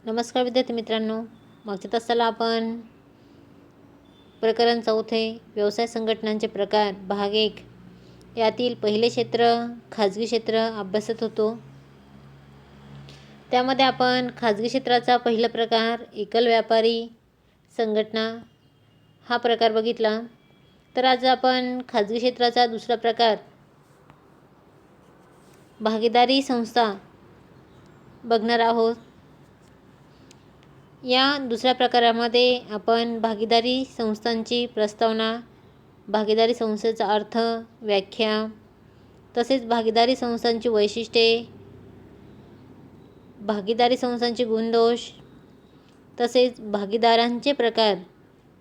नमस्कार विद्यार्थी मित्रांनो. मागच्या तासाला आपण प्रकरण 4 व्यवसाय संघटनांचे प्रकार भाग 1 यातील पहिले क्षेत्र खाजगी क्षेत्र अभ्यासत होतो. त्यामध्ये आपण खाजगी क्षेत्राचा पहिला प्रकार एकल व्यापारी संघटना हा प्रकार बघितला. तर आज आपण खाजगी क्षेत्राचा दुसरा प्रकार भागीदारी संस्था बघणार आहोत. या दुसऱ्या प्रकारामध्ये आपण भागीदारी संस्थांची प्रस्तावना, भागीदारी संस्थेचा अर्थ, व्याख्या, तसेच भागीदारी संस्थांची वैशिष्ट्ये, भागीदारी संस्थांचे गुणदोष, तसेच भागीदारांचे प्रकार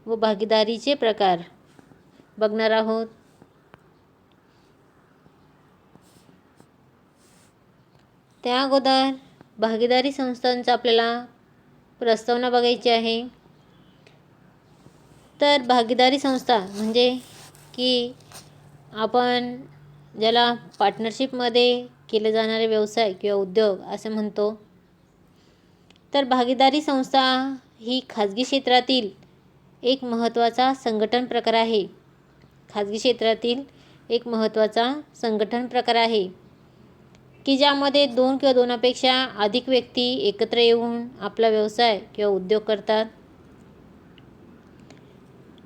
व भागीदारीचे प्रकार बघणार आहोत. त्या अगोदर भागीदारी संस्थांचा आपल्याला प्रस्तावना बघायची आहे. तर भागीदारी संस्था म्हणजे की आपण ज्याला पार्टनरशिपमध्ये केले जाणारे व्यवसाय किंवा उद्योग असे म्हणतो. तर भागीदारी संस्था ही खाजगी क्षेत्रातील एक महत्त्वाचा संघटन प्रकार आहे. खाजगी क्षेत्रातील एक महत्त्वाचा संघटन प्रकार आहे की ज्यामध्ये 2 किंवा 2पेक्षा अधिक व्यक्ती एकत्र येऊन आपला व्यवसाय किंवा उद्योग करतात.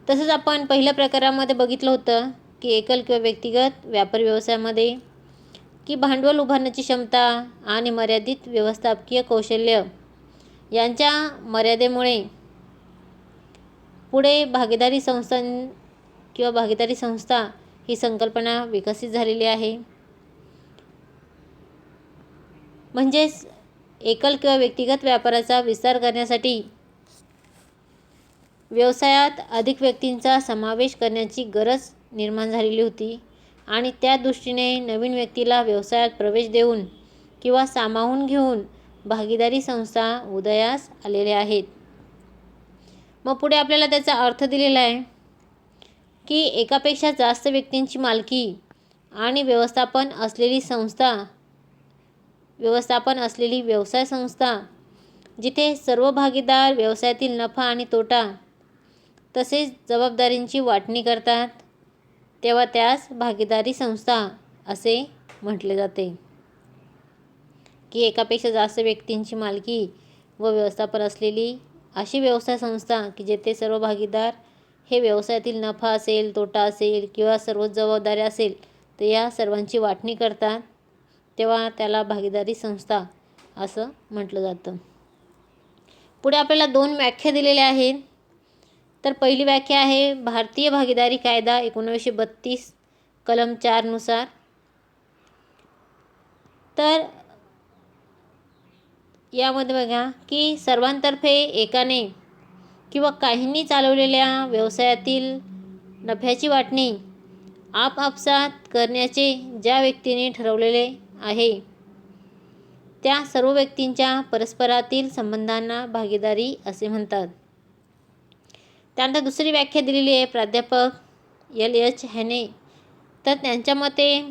तसंच आपण पहिल्या प्रकारामध्ये बघितलं होतं की एकल किंवा व्यक्तिगत व्यापार व्यवसायामध्ये की भांडवल उभारण्याची क्षमता आणि मर्यादित व्यवस्थापकीय कौशल्य यांच्या मर्यादेमुळे पुढे भागीदारी संस्था ही संकल्पना विकसित झालेली आहे. म्हणजेच एकल किंवा व्यक्तिगत व्यापाराचा विस्तार करण्यासाठी व्यवसायात अधिक व्यक्तींचा समावेश करण्याची गरज निर्माण झालेली होती आणि त्या दृष्टीने नवीन व्यक्तीला व्यवसायात प्रवेश देऊन किंवा सामावून घेऊन भागीदारी संस्था उदयास आलेल्या आहेत. मग पुढे आपल्याला त्याचा अर्थ दिलेला आहे की एकापेक्षा जास्त व्यक्तींची मालकी आणि व्यवस्थापन असलेली व्यवसाय संस्था जिथे सर्व भागीदार व्यवसायातील नफा आणि तोटा तसेच जबाबदारींची वाटणी करतात तेव्हा त्यास भागीदारी संस्था असे म्हटले जाते. की एकापेक्षा जास्त व्यक्तींची मालकी व व्यवस्थापन असलेली अशी व्यवसाय संस्था की जेथे सर्व भागीदार हे व्यवसायातील नफा असेल, तोटा असेल किंवा सर्व जबाबदारी असेल तर या सर्वांची वाटणी करतात तेव्हा त्याला भागीदारी संस्था असं म्हटलं जातं. पुढे आपल्याला 2 व्याख्या दिलेल्या आहेत. तर पहिली व्याख्या आहे भारतीय भागीदारी कायदा 1932 कलम 4 नुसार. तर यामध्ये बघा की सर्वांतर्फे एकाने किंवा काहींनी चालवलेल्या व्यवसायातील नफ्याची वाटणी आपापसात करण्याचे ज्या व्यक्तीने ठरवलेले आहे त्या सर्व व्यक्तींच्या परस्परातील संबंधांना भागीदारी असे म्हणतात. त्यानंतर दुसरी व्याख्या दिलेली आहे प्राध्यापक LH हॅने. तर त्यांच्या मते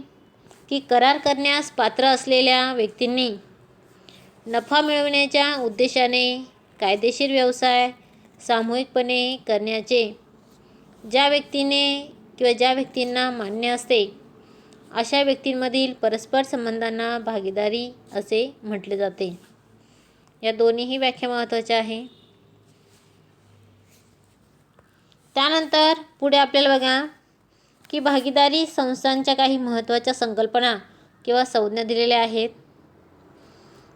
की करार करण्यास पात्र असलेल्या व्यक्तींनी नफा मिळविण्याच्या उद्देशाने कायदेशीर व्यवसाय सामूहिकपणे करण्याचे ज्या व्यक्तींना मान्य असते अशा व्यक्तींमधील परस्पर संबंधांना भागीदारी असे म्हटले जाते. या दोन्हीही व्याख्या महत्त्वाच्या आहे. त्यानंतर पुढे आपल्याला बघा की भागीदारी संस्थांच्या काही महत्त्वाच्या संकल्पना किंवा संज्ञा दिलेल्या आहेत.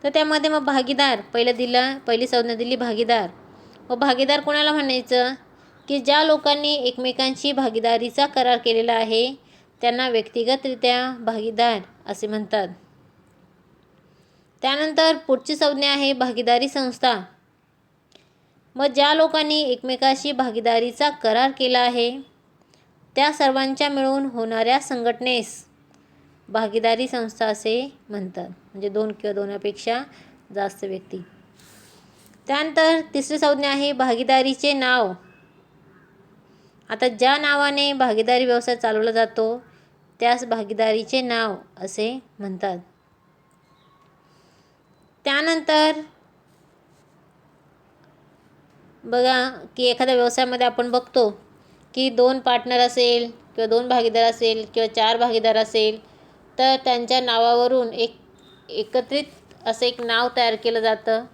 तर त्यामध्ये मग भागीदार पहिली संज्ञा दिली भागीदार. व भागीदार कोणाला म्हणायचं की ज्या लोकांनी एकमेकांशी भागीदारीचा करार केलेला आहे त्यांना व्यक्तिगतरित्या भागीदार असे म्हणतात. त्यानंतर पुढची संज्ञा आहे भागीदारी संस्था. मग ज्या लोकांनी एकमेकांशी भागीदारीचा करार केला आहे त्या सर्वांच्या मिळून होणाऱ्या संघटनेस भागीदारी संस्था असे म्हणतात. म्हणजे 2 किंवा 2पेक्षा जास्त व्यक्ती. त्यानंतर तिसरी संज्ञा आहे भागीदारीचे नाव. आता ज्या नावाने भागीदारी व्यवसाय चालवला जातो त्यास भागीदारीचे नाव असे म्हणतात. त्यानंतर बघा की एखाद्या व्यवसायामध्ये आपण बघतो की 2 पार्टनर असेल किंवा 2 भागीदार असेल किंवा 4 भागीदार असेल, तर त्यांच्या नावावरून एकत्रित असं एक नाव तयार केलं जातं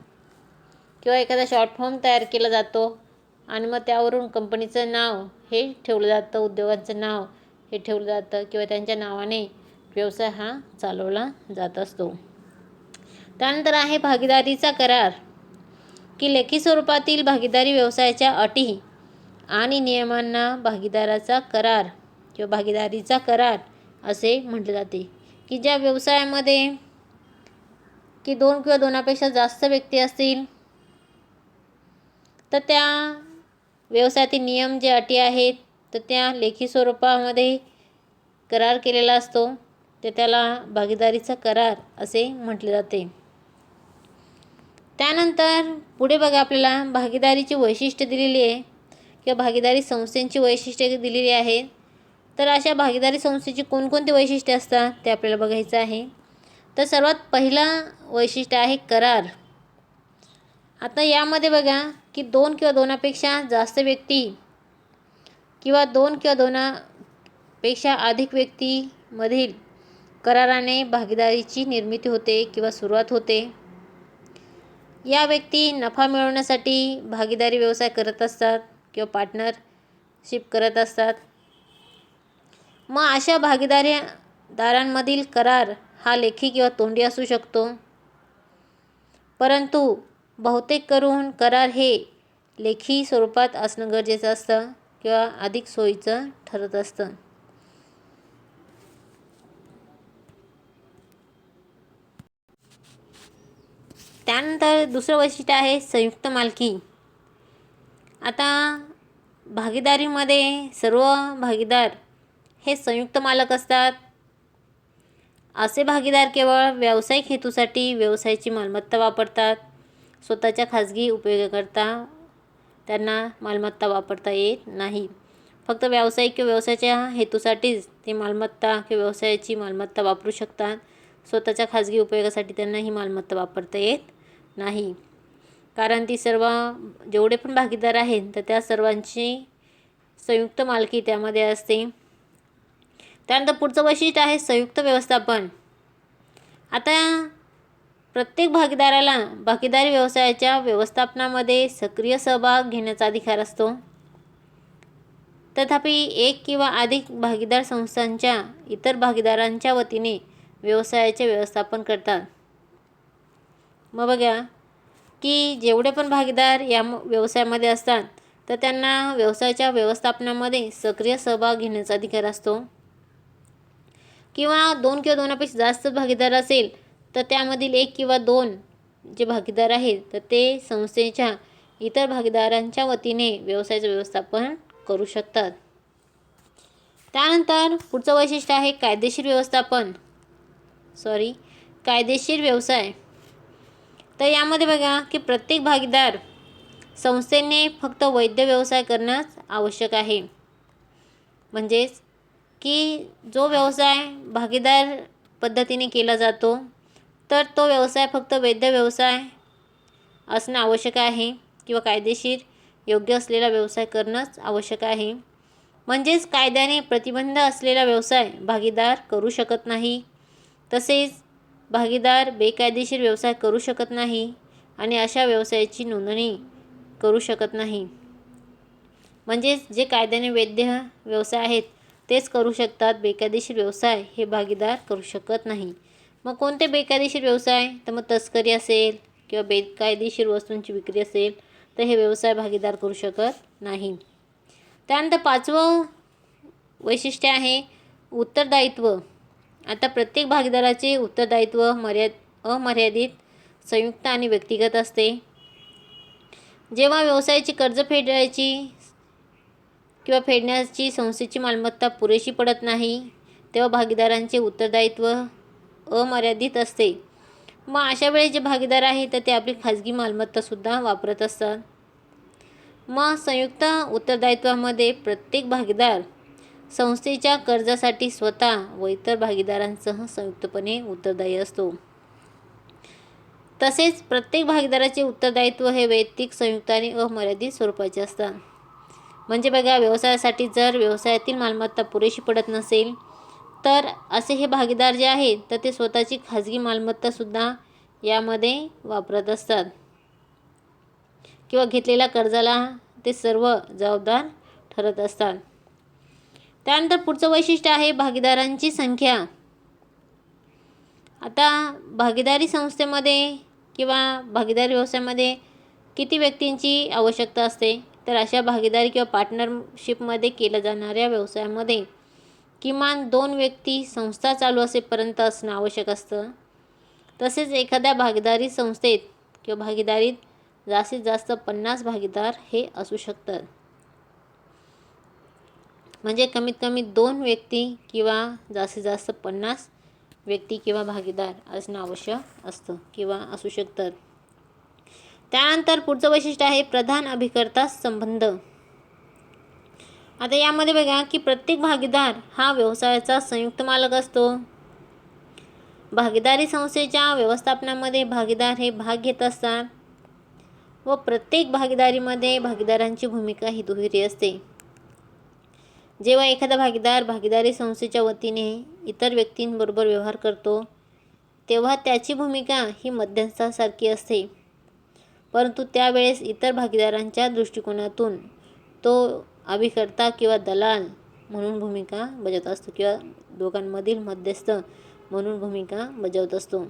किंवा एखादा शॉर्ट फॉर्म तयार केला जातो आणि मग त्यावरून कंपनीचं नाव हे ठेवलं जातं, उद्योगाचं नाव हे ठेवलं जातं किंवा त्यांच्या नावाने व्यवसाय हा चालवला जात असतो. त्यानंतर आहे भागीदारीचा करार, की लेखी स्वरूपातील भागीदारी व्यवसायाच्या अटी आणि नियमांना भागीदाराचा करार किंवा भागीदारीचा करार असे म्हटले जाते, की ज्या व्यवसायामध्ये की 2 किंवा 2पेक्षा जास्त व्यक्ती असतील, तर त्या व्यवसायातील नियम जे अटी आहेत तर त्या लेखी स्वरूपामध्ये करार केलेला असतो, ते त्याला भागीदारीचा करार असे म्हटले जाते. त्यानंतर पुढे बघा आपल्याला भागीदारीची वैशिष्ट्ये दिलेली आहे किंवा भागीदारी संस्थेची वैशिष्ट्ये दिलेली आहेत. तर अशा भागीदारी संस्थेची कोणकोणती वैशिष्ट्ये असतात ते आपल्याला बघायचं आहे. तर सर्वात पहिला वैशिष्ट्य आहे करार. आता यामध्ये बघा की 2 किंवा 2पेक्षा जास्त व्यक्ती किंवा 2 किंवा 2पेक्षा अधिक व्यक्तीमधील कराराने भागीदारीची निर्मिती होते किंवा सुरुवात होते. या व्यक्ती नफा मिळवण्यासाठी भागीदारी व्यवसाय करत असतात किंवा पार्टनरशिप करत असतात. मग अशा भागीदारांमधील करार हा लेखी किंवा तोंडी असू शकतो, परंतु बहुतेक करून करार हे लेखी स्वरूपात असणं गरजेचं असतं किंवा अधिक सोयीचं ठरत असतं. त्यानंतर दुसरं वैशिष्ट्य आहे संयुक्त मालकी. आता भागीदारीमध्ये सर्व भागीदार हे संयुक्त मालक असतात. असे भागीदार केवळ व्यावसायिक हेतूसाठी व्यवसायाची मालमत्ता वापरतात. स्वतःच्या खाजगी उपयोगाकरता त्यांना मालमत्ता वापरता येत नाही. फक्त व्यावसायिक किंवा व्यवसायाच्या हेतूसाठीच ते मालमत्ता किंवा व्यवसायाची मालमत्ता वापरू शकतात. स्वतःच्या खाजगी उपयोगासाठी त्यांना ही मालमत्ता वापरता येत नाही, कारण ती सर्व जेवढे पण भागीदार आहेत तर त्या सर्वांची संयुक्त मालकी त्यामध्ये असते. त्यानंतर पुढचं वैशिष्ट्य आहे संयुक्त व्यवस्थापन. आता प्रत्येक भागीदाराला भागीदारी व्यवसायाच्या व्यवस्थापनामध्ये सक्रिय सहभाग घेण्याचा अधिकार असतो. तथापि एक किंवा अधिक भागीदार संस्थांच्या इतर भागीदारांच्या वतीने व्यवसायाचे व्यवस्थापन करतात. मग बघा की जेवढे पण भागीदार या व्यवसायामध्ये असतात तर त्यांना व्यवसायाच्या व्यवस्थापनामध्ये सक्रिय सहभाग घेण्याचा अधिकार असतो. किंवा 2 किंवा 2पेक्षा जास्त भागीदार असेल तर त्यामधील 1 किंवा 2 जे भागीदार आहेत तर ते संस्थेच्या इतर भागीदारांच्या वतीने व्यवसायाचे व्यवस्थापन करू शकतात. त्यानंतर पुढचं वैशिष्ट्य आहे कायदेशीर व्यवसाय. तर यामध्ये बघा की प्रत्येक भागीदार संस्थेने फक्त वैध व्यवसाय करणंच आवश्यक आहे. म्हणजेच की जो व्यवसाय भागीदार पद्धतीने केला जातो तर तो व्यवसाय फक्त वैध व्यवसाय असणं आवश्यक आहे किंवा कायदेशीर योग्य असलेला व्यवसाय करणंच आवश्यक आहे. म्हणजेच कायद्याने प्रतिबंध असलेला व्यवसाय भागीदार करू शकत नाही. तसेच भागीदार बेकायदेशीर व्यवसाय करू शकत नाही आणि अशा व्यवसायाची नोंदणी करू शकत नाही. म्हणजेच जे कायद्याने वैध व्यवसाय आहेत तेच करू शकतात. बेकायदेशीर व्यवसाय हे भागीदार करू शकत नाही. मग कोणते बेकायदेशीर व्यवसाय? तर मग तस्करी असेल किंवा बेकायदेशीर वस्तूंची विक्री असेल तर हे व्यवसाय भागीदार करू शकत नाही. त्यानंतर पाचवं वैशिष्ट्य आहे उत्तरदायित्व. आता प्रत्येक भागीदाराचे उत्तरदायित्व अमर्यादित, संयुक्त आणि व्यक्तिगत असते. जेव्हा व्यवसायाची कर्ज फेडण्याची संस्थेची मालमत्ता पुरेशी पडत नाही तेव्हा भागीदारांचे उत्तरदायित्व अमर्यादित असते. मग अशा वेळी जे भागीदार आहेत तर ते आपली खाजगी मालमत्तासुद्धा वापरत असतात. मग संयुक्त उत्तरदायित्वामध्ये प्रत्येक भागीदार संस्थेच्या कर्जासाठी स्वतः व इतर भागीदारांसह संयुक्तपणे उत्तरदायी असतो. तसेच प्रत्येक भागीदाराचे उत्तरदायित्व हे वैयक्तिक, संयुक्त आणि अमर्यादित स्वरूपाचे असतात. म्हणजे बघा, व्यवसायासाठी जर व्यवसायातील मालमत्ता पुरेशी पडत नसेल तर असे हे भागीदार जे आहेत तर ते स्वतःची खाजगी मालमत्तासुद्धा यामध्ये वापरत असतात किंवा घेतलेल्या कर्जाला ते सर्व जबाबदार ठरत असतात. त्यानंतर पुढचं वैशिष्ट्य आहे भागीदारांची संख्या. आता भागीदारी संस्थेमध्ये किंवा भागीदारी व्यवसायामध्ये किती व्यक्तींची आवश्यकता असते, तर अशा भागीदारी किंवा पार्टनरशिपमध्ये केल्या जाणाऱ्या व्यवसायामध्ये किमान 2 व्यक्ती संस्था चालू असेपर्यंत असणं आवश्यक असतं. तसेच एखाद्या भागीदारी संस्थेत किंवा भागीदारीत जास्तीत जास्त 50 भागीदार हे असू शकतात. म्हणजे कमीत कमी 2 व्यक्ती किंवा जास्तीत जास्त 50 व्यक्ती किंवा भागीदार असणं आवश्यक असतं किंवा असू शकतात. त्यानंतर पुढचं वैशिष्ट्य आहे प्रधान अभिकर्ता संबंध. आता यामध्ये बघा की प्रत्येक भागीदार हा व्यवसायाचा संयुक्त मालक असतो. भागीदारी संस्थेच्या व्यवस्थापनामध्ये भागीदार हे भाग घेत असतात व प्रत्येक भागीदारीमध्ये भागीदारांची भूमिका ही दुहेरी असते. जेव्हा एखादा भागीदार भागीदारी संस्थेच्या वतीने इतर व्यक्तींबरोबर व्यवहार करतो तेव्हा त्याची भूमिका ही मध्यस्थासारखी असते, परंतु त्यावेळेस इतर भागीदारांच्या दृष्टिकोनातून तो अभिकर्ता किंवा दलाल म्हणून भूमिका बजावत असतो किंवा दोघांमधील मध्यस्थ म्हणून भूमिका बजावत असतो.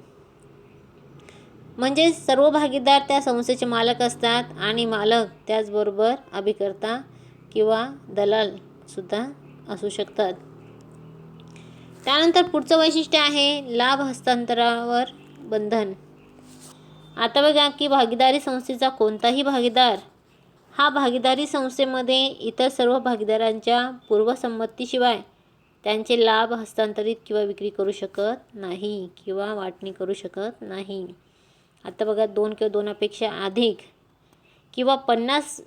म्हणजे सर्व भागीदार त्या संस्थेचे मालक असतात आणि मालक त्याचबरोबर अभिकर्ता किंवा दलाल सुद्धा असू शकतात. त्यानंतर पुढचं वैशिष्ट्य आहे लाभ हस्तांतरावर बंधन. आता बघा की भागीदारी संस्थेचा कोणताही भागीदार हा भागीदारी संस्थेमध्ये इतर सर्व भागीदारांच्या पूर्वसंमतीशिवाय त्यांचे लाभ हस्तांतरित किंवा विक्री करू शकत नाही किंवा वाटणी करू शकत नाही. आता बघा 2 किंवा 2पेक्षा अधिक किंवा 50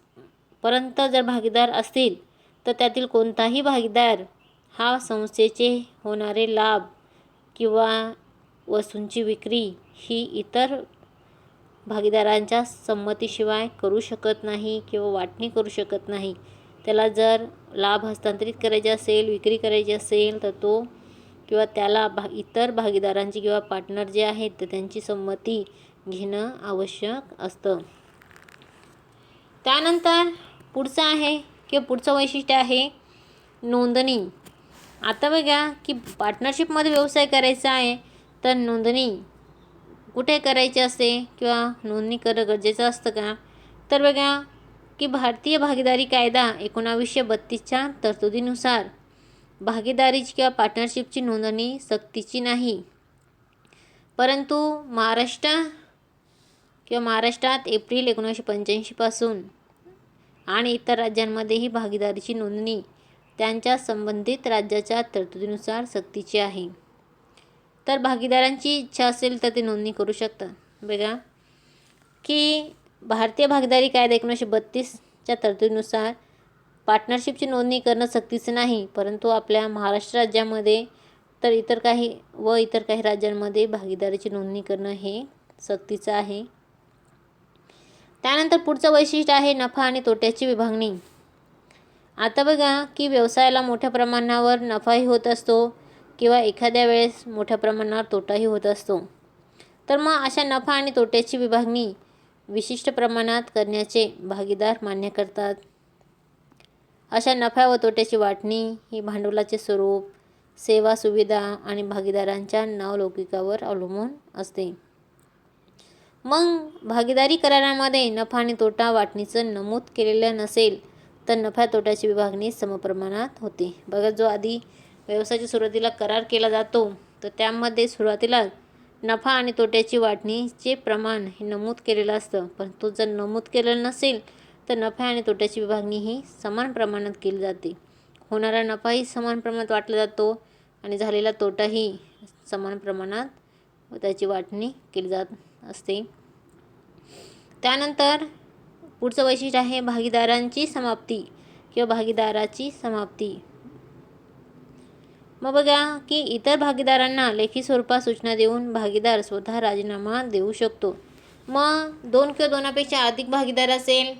पर्यंत जर भागीदार असतील तर त्यातील कोणताही भागीदार हा संस्थेचे होणारे लाभ किंवा वस्तूंची विक्री ही इतर भागीदारांच्या संमतीशिवाय करू शकत नाही किंवा वाटणी करू शकत नाही. त्याला जर लाभ हस्तांतरित करायचे असेल, विक्री करायची असेल तर तो किंवा त्याला इतर भागीदारांची किंवा पार्टनर जे आहेत तर त्यांची संमती घेणं आवश्यक असतं. त्यानंतर पुढचं आहे किंवा पुढचं वैशिष्ट्य आहे नोंदणी. आता बघा की पार्टनरशिपमध्ये व्यवसाय करायचा आहे तर नोंदणी कुठे करायची असते किंवा नोंदणी करणं गरजेचं असतं का, तर बघा की भारतीय भागीदारी कायदा 1932च्या तरतुदीनुसार भागीदारीची किंवा पार्टनरशिपची नोंदणी सक्तीची नाही, परंतु महाराष्ट्रात एप्रिल 1985 पासून आणि इतर राज्यांमध्येही भागीदारीची नोंदणी त्यांच्या संबंधित राज्याच्या तरतुदीनुसार सक्तीची आहे. तर भागीदारांची इच्छा असेल तर ते नोंदणी करू शकतात. बघा की भारतीय भागीदारी कायदा 1932च्या तरतुदीनुसार पार्टनरशिपची नोंदणी करणं सक्तीचं नाही, परंतु आपल्या महाराष्ट्र राज्यामध्ये तर इतर काही राज्यांमध्ये भागीदारीची नोंदणी करणं हे सक्तीचं आहे. त्यानंतर पुढचं वैशिष्ट्य आहे नफा आणि तोट्याची विभागणी. आता बघा की व्यवसायाला मोठ्या प्रमाणावर नफाही होत असतो किंवा एखाद्या वेळेस मोठ्या प्रमाणावर तोटाही होत असतो. तर मग अशा नफा आणि तोट्याची विभागणी विशिष्ट प्रमाणात करण्याचे भागीदार मान्य करतात. अशा नफ्या व तोट्याची वाटणी ही भांडवलाचे स्वरूप, सेवा सुविधा आणि भागीदारांच्या नावलौकिकावर अवलंबून असते. मग भागीदारी करारामध्ये नफा आणि तोटा वाटणीचं नमूद केलेलं नसेल तर नफ्या तोट्याची विभागणी समप्रमाणात होते. बघा जो आधी व्यवसायाच्या सुरुवातीला करार केला जातो तर त्यामध्ये सुरुवातीला नफा आणि तोट्याची वाटणीचे प्रमाण हे नमूद केलेलं असतं, परंतु जर नमूद केलेलं नसेल तर नफा आणि तोट्याची विभागणी ही समान प्रमाणात केली जाते. होणारा नफाही समान प्रमाणात वाटला जातो आणि झालेला तोटाही समान प्रमाणात त्याची वाटणी केली जात असते. त्यानंतर पुढचं वैशिष्ट्य आहे भागीदारांची समाप्ती किंवा भागीदाराची समाप्ती. मग बघा की इतर भागीदारांना लेखी स्वरूपात सूचना देऊन भागीदार स्वतः राजीनामा देऊ शकतो. मग 2 किंवा 2पेक्षा अधिक भागीदार असेल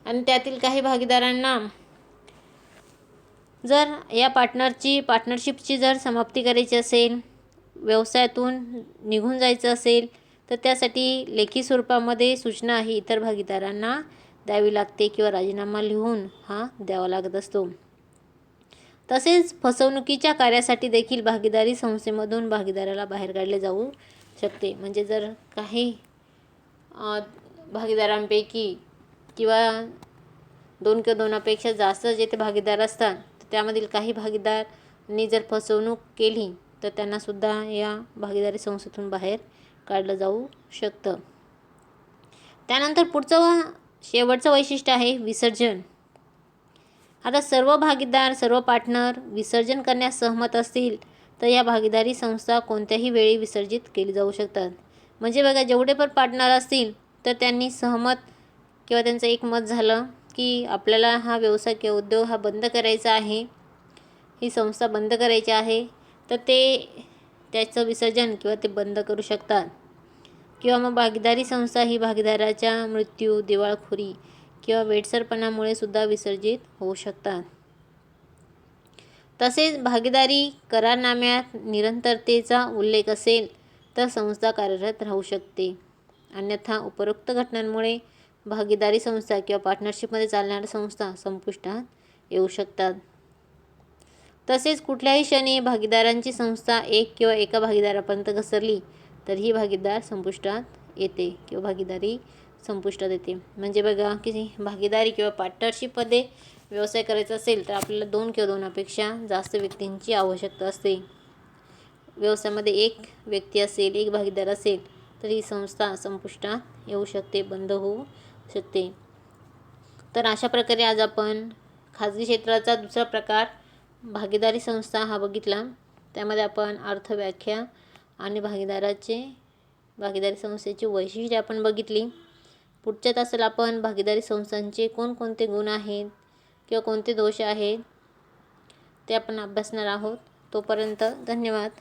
आणि त्यातील काही भागीदारांना जर या पार्टनरशिपची जर समाप्ती करायची असेल, व्यवसायातून निघून जायचं असेल, तर त्यासाठी लेखी स्वरूपामध्ये सूचना ही इतर भागीदारांना द्यावी लागते किंवा राजीनामा लिहून हा द्यावा लागत असतो. तसेच फसवणुकीच्या कार्यासाठी देखील भागीदारी संस्थेमधून भागीदाराला बाहेर काढले जाऊ शकते. म्हणजे जर काही भागीदारांपैकी किंवा 2 किंवा 2पेक्षा जास्त जे ते भागीदार असतात, तर त्यामधील काही भागीदारांनी जर फसवणूक केली तर त्यांनासुद्धा या भागीदारी संस्थेतून बाहेर काढलं जाऊ शकतं. त्यानंतर पुढचं शेवटचं वैशिष्ट्य आहे विसर्जन. आता सर्व भागीदार, सर्व पार्टनर विसर्जन करण्यास सहमत असतील तर या भागीदारी संस्था कोणत्याही वेळी विसर्जित केली जाऊ शकतात. म्हणजे बघा, जेवढे पण पार्टनर असतील तर त्यांनी सहमत किंवा त्यांचं एकमत झालं की आपल्याला हा व्यवसाय किंवा उद्योग हा बंद करायचा आहे, ही संस्था बंद करायची आहे, तर ते त्याचं विसर्जन किंवा ते बंद करू शकतात. किंवा मग भागीदारी संस्था ही भागीदाराच्या मृत्यू, दिवाळखोरी किंवा वेडसरपणामुळे सुद्धा विसर्जित होऊ शकतात. तसेच भागीदारी करारनाम्यात निरंतरतेचा उल्लेख असेल तर संस्था कार्यरत राहू शकते. अन्यथा उपरोक्त घटनांमुळे भागीदारी संस्था किंवा पार्टनरशिपमध्ये चालणाऱ्या संस्था संपुष्टात येऊ शकतात. तसेच कुठल्याही क्षणी भागीदारांची संस्था एक किंवा एका भागीदारापर्यंत घसरली तर ही भागीदार संपुष्टात येते किंवा भागीदारी संपुष्टात येते. म्हणजे बघा की भागीदारी किंवा पार्टनरशिपमध्ये व्यवसाय करायचा असेल तर आपल्याला 2 किंवा 2पेक्षा जास्त व्यक्तींची आवश्यकता असते. व्यवसायामध्ये एक व्यक्ती असेल, एक भागीदार असेल तर ही संस्था संपुष्टात येऊ शकते, बंद होऊ शकते. तर अशा प्रकारे आज आपण खाजगी क्षेत्राचा दुसरा प्रकार भागीदारी संस्था हा बघितला. त्यामध्ये आपण अर्थ, व्याख्या आणि भागीदारी संस्थेची वैशिष्ट्ये आपण बघितली. पुढच्या तासाला आपण भागीदारी संस्थांचे कोणकोणते गुण आहेत किंवा कोणते दोष आहेत ते आपण अभ्यासणार आहोत. तोपर्यंत धन्यवाद.